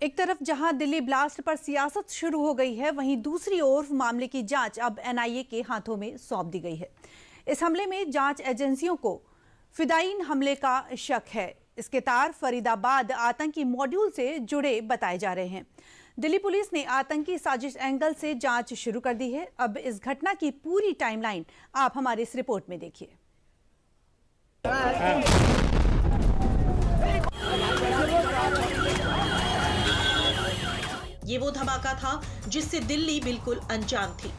एक तरफ जहां दिल्ली ब्लास्ट पर सियासत शुरू हो गई है, वहीं दूसरी ओर मामले की जांच अब एनआईए के हाथों में सौंप दी गई है। इस हमले में जांच एजेंसियों को फिदायीन हमले का शक है। इसके तार फरीदाबाद आतंकी मॉड्यूल से जुड़े बताए जा रहे हैं। दिल्ली पुलिस ने आतंकी साजिश एंगल से जांच शुरू कर दी है। अब इस घटना की पूरी टाइमलाइन आप हमारी इस रिपोर्ट में देखिए। ये वो धमाका था जिससे दिल्ली बिल्कुल अनजान थी।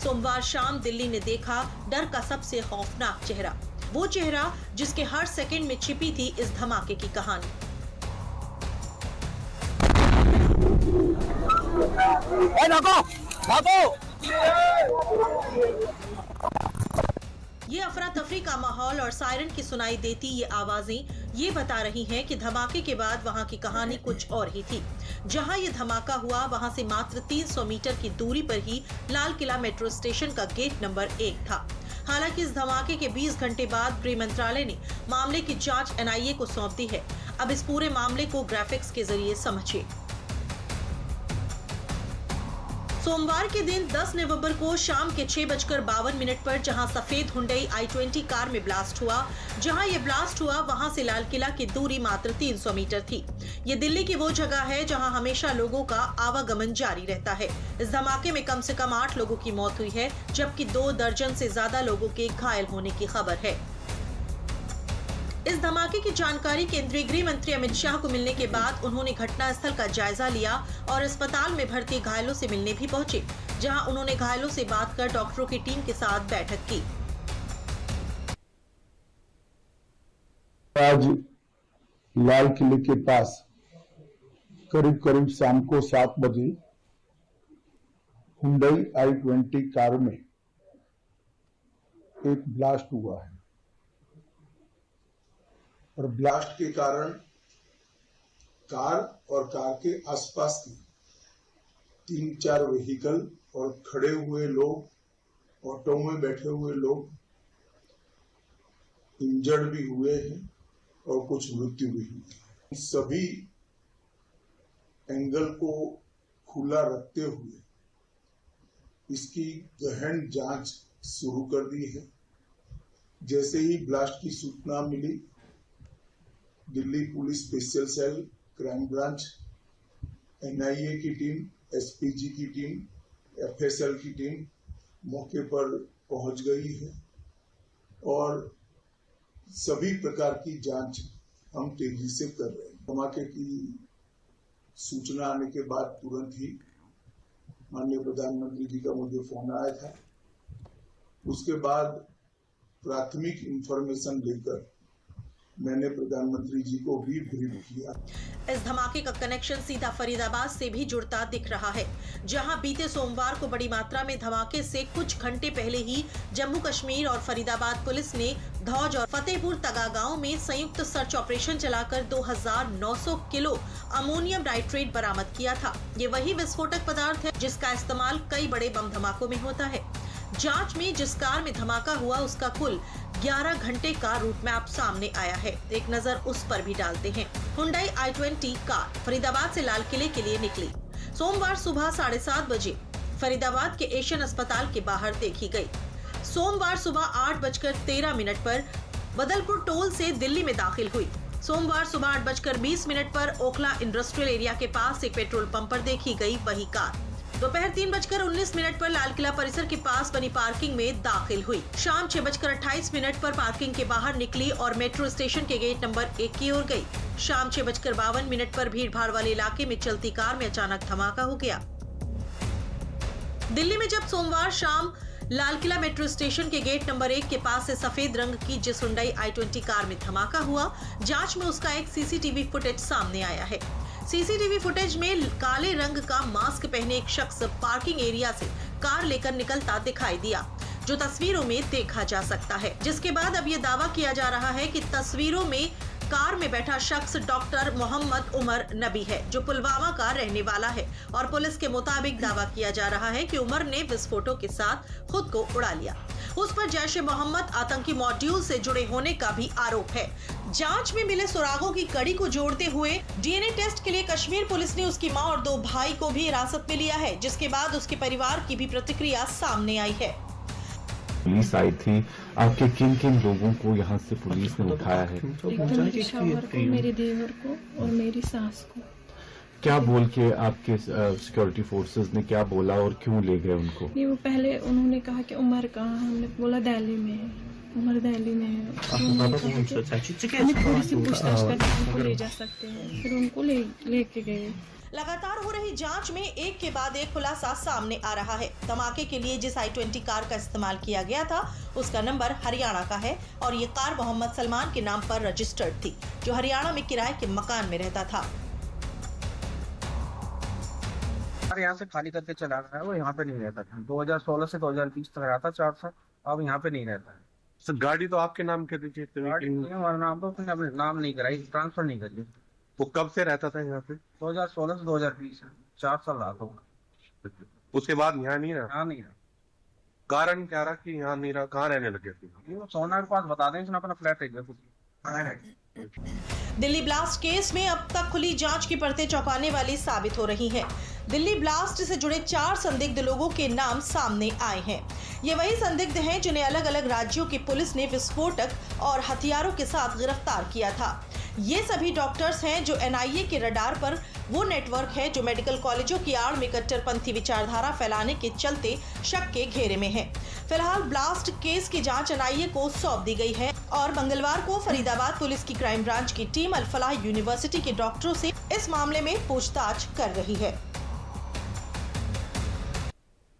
सोमवार शाम दिल्ली ने देखा डर का सबसे खौफनाक चेहरा, वो चेहरा जिसके हर सेकंड में छिपी थी इस धमाके की कहानी। ये अफरा तफरी का माहौल और सायरन की सुनाई देती ये आवाजें ये बता रही हैं कि धमाके के बाद वहां की कहानी कुछ और ही थी। जहां ये धमाका हुआ वहां से मात्र 300 मीटर की दूरी पर ही लाल किला मेट्रो स्टेशन का गेट नंबर 1 था। हालांकि इस धमाके के 20 घंटे बाद गृह मंत्रालय ने मामले की जांच एनआईए को सौंप दी है। अब इस पूरे मामले को ग्राफिक्स के जरिए समझिए। सोमवार के दिन 10 नवंबर को शाम के 6:52 पर जहां सफेद हुंडई i20 कार में ब्लास्ट हुआ, वहां से लाल किला की दूरी मात्र 300 मीटर थी। ये दिल्ली की वो जगह है जहां हमेशा लोगों का आवागमन जारी रहता है। इस धमाके में कम से कम 8 लोगों की मौत हुई है, जबकि 2 दर्जन से ज्यादा लोगों के घायल होने की खबर है। इस धमाके की जानकारी केंद्रीय गृह मंत्री अमित शाह को मिलने के बाद उन्होंने घटनास्थल का जायजा लिया और अस्पताल में भर्ती घायलों से मिलने भी पहुंचे, जहां उन्होंने घायलों से बात कर डॉक्टरों की टीम के साथ बैठक की। आज लाल किले के पास करीब शाम को 7 बजे हुंडई i20 कार में एक ब्लास्ट हुआ है और ब्लास्ट के कारण कार और कार के आसपास की 3-4 व्हीकल और खड़े हुए लोग, ऑटो में बैठे हुए लोग इंजर्ड भी हुए हैं और कुछ मृत्यु भी हुई है। सभी एंगल को खुला रखते हुए इसकी गहन जांच शुरू कर दी है। जैसे ही ब्लास्ट की सूचना मिली, Delhi police special cell, crime branch, NIA की टीम, एसपीजी की टीम, एफएसएल की टीम मौके पर पहुंच गई है और सभी प्रकार की जांच हम तेजी से कर रहे हैं। धमाके की सूचना आने के बाद तुरंत ही माननीय प्रधानमंत्री जी का मुझे फोन आया था। उसके बाद प्राथमिक इंफॉर्मेशन लेकर मैंने प्रधानमंत्री जी को भी ब्रीफ किया। इस धमाके का कनेक्शन सीधा फरीदाबाद से भी जुड़ता दिख रहा है, जहां बीते सोमवार को बड़ी मात्रा में धमाके से कुछ घंटे पहले ही जम्मू कश्मीर और फरीदाबाद पुलिस ने धौज और फतेहपुर तगा गांव में संयुक्त सर्च ऑपरेशन चलाकर 2900 किलो अमोनियम नाइट्रेट बरामद किया था। ये वही विस्फोटक पदार्थ है जिसका इस्तेमाल कई बड़े बम धमाकों में होता है। जांच में जिस कार में धमाका हुआ उसका कुल 11 घंटे का रूट मैप सामने आया है। एक नजर उस पर भी डालते हैं। हुंडई i20 कार फरीदाबाद से लाल किले के लिए निकली। सोमवार सुबह 7:30 बजे फरीदाबाद के एशियन अस्पताल के बाहर देखी गई। सोमवार सुबह 8:13 पर बदलपुर टोल से दिल्ली में दाखिल हुई। सोमवार सुबह 8:20 पर ओखला इंडस्ट्रियल एरिया के पास एक पेट्रोल पंप पर देखी गई वही कार। दोपहर 3:19 पर लाल किला परिसर के पास बनी पार्किंग में दाखिल हुई। शाम 6:28 पर पार्किंग के बाहर निकली और मेट्रो स्टेशन के गेट नंबर 1 की ओर गई। शाम 6:52 पर भीड़ भाड़ वाले इलाके में चलती कार में अचानक धमाका हो गया। दिल्ली में जब सोमवार शाम लाल किला मेट्रो स्टेशन के गेट नंबर 1 के पास से सफेद रंग की जिस हुंडई i20 कार में धमाका हुआ, जांच में उसका एक सीसीटीवी फुटेज सामने आया है। सीसीटीवी फुटेज में काले रंग का मास्क पहने एक शख्स पार्किंग एरिया से कार लेकर निकलता दिखाई दिया, जो तस्वीरों में देखा जा सकता है। जिसके बाद अब ये दावा किया जा रहा है कि तस्वीरों में कार में बैठा शख्स डॉक्टर मोहम्मद उमर नबी है, जो पुलवामा का रहने वाला है और पुलिस के मुताबिक दावा किया जा रहा है कि उमर ने विस्फोटों के साथ खुद को उड़ा लिया। उस पर जैश-ए-मोहम्मद आतंकी मॉड्यूल से जुड़े होने का भी आरोप है। जांच में मिले सुरागों की कड़ी को जोड़ते हुए डीएनए टेस्ट के लिए कश्मीर पुलिस ने उसकी मां और 2 भाई को भी हिरासत में लिया है, जिसके बाद उसके परिवार की भी प्रतिक्रिया सामने आई है। पुलिस आई थी, आपके किन किन लोगों को यहाँ से पुलिस ने उठाया है? मेरे शौहर को, मेरे देवर को और मेरी सास को। क्या बोल के आपके सिक्योरिटी फोर्सेस ने क्या बोला और क्यों ले गए उनको? नहीं, वो पहले उन्होंने कहा कि उमर कहाँ, हमने बोला दिल्ली में है, उमर दिल्ली में है। हमें थोड़ी सी पूछताछ करके उनको ले जा सकते हैं, फिर उनको लेके गए। लगातार हो रही जांच में एक के बाद एक खुलासा सामने आ रहा है। धमाके के लिए जिस i20 कार का इस्तेमाल किया गया था उसका नंबर हरियाणा का है और ये कार मोहम्मद सलमान के नाम पर रजिस्टर्ड थी, जो हरियाणा में किराए के मकान में रहता था। यहाँ से खाली करके चला गया है, वो यहाँ पे नहीं रहता था। 2016 से 2020 तक रहा था 4 साल, अब यहाँ पे नहीं रहता है। सर गाड़ी तो आपके नाम कर दीजिए। हमारा नाम तो उसने अपने नाम नहीं कराई, ट्रांसफर नहीं करी। वो कब से रहता था यहाँ पे? 2016 से 2020 4 साल रहा था। उसके बाद यहाँ नहीं रहा? यहाँ नहीं रहा। कारण क्या रहा कि यहाँ नहीं रहा? कहाँ रहने लगे थे? वो सोना के पास बता दें, उसने अपना फ्लैट है। दिल्ली ब्लास्ट केस में अब तक खुली जांच की परतें चौंकाने वाली साबित हो रही हैं। दिल्ली ब्लास्ट से जुड़े 4 संदिग्ध लोगों के नाम सामने आए हैं। ये वही संदिग्ध हैं जिन्हें अलग अलग राज्यों की पुलिस ने विस्फोटक और हथियारों के साथ गिरफ्तार किया था। ये सभी डॉक्टर्स हैं जो एनआईए के रडार पर वो नेटवर्क है जो मेडिकल कॉलेजों की आड़ में कट्टरपंथी विचारधारा फैलाने के चलते शक के घेरे में है। फिलहाल ब्लास्ट केस की जांच एनआईए को सौंप दी गई है और मंगलवार को फरीदाबाद पुलिस की क्राइम ब्रांच की टीम अल फलाह यूनिवर्सिटी के डॉक्टरों से इस मामले में पूछताछ कर रही है।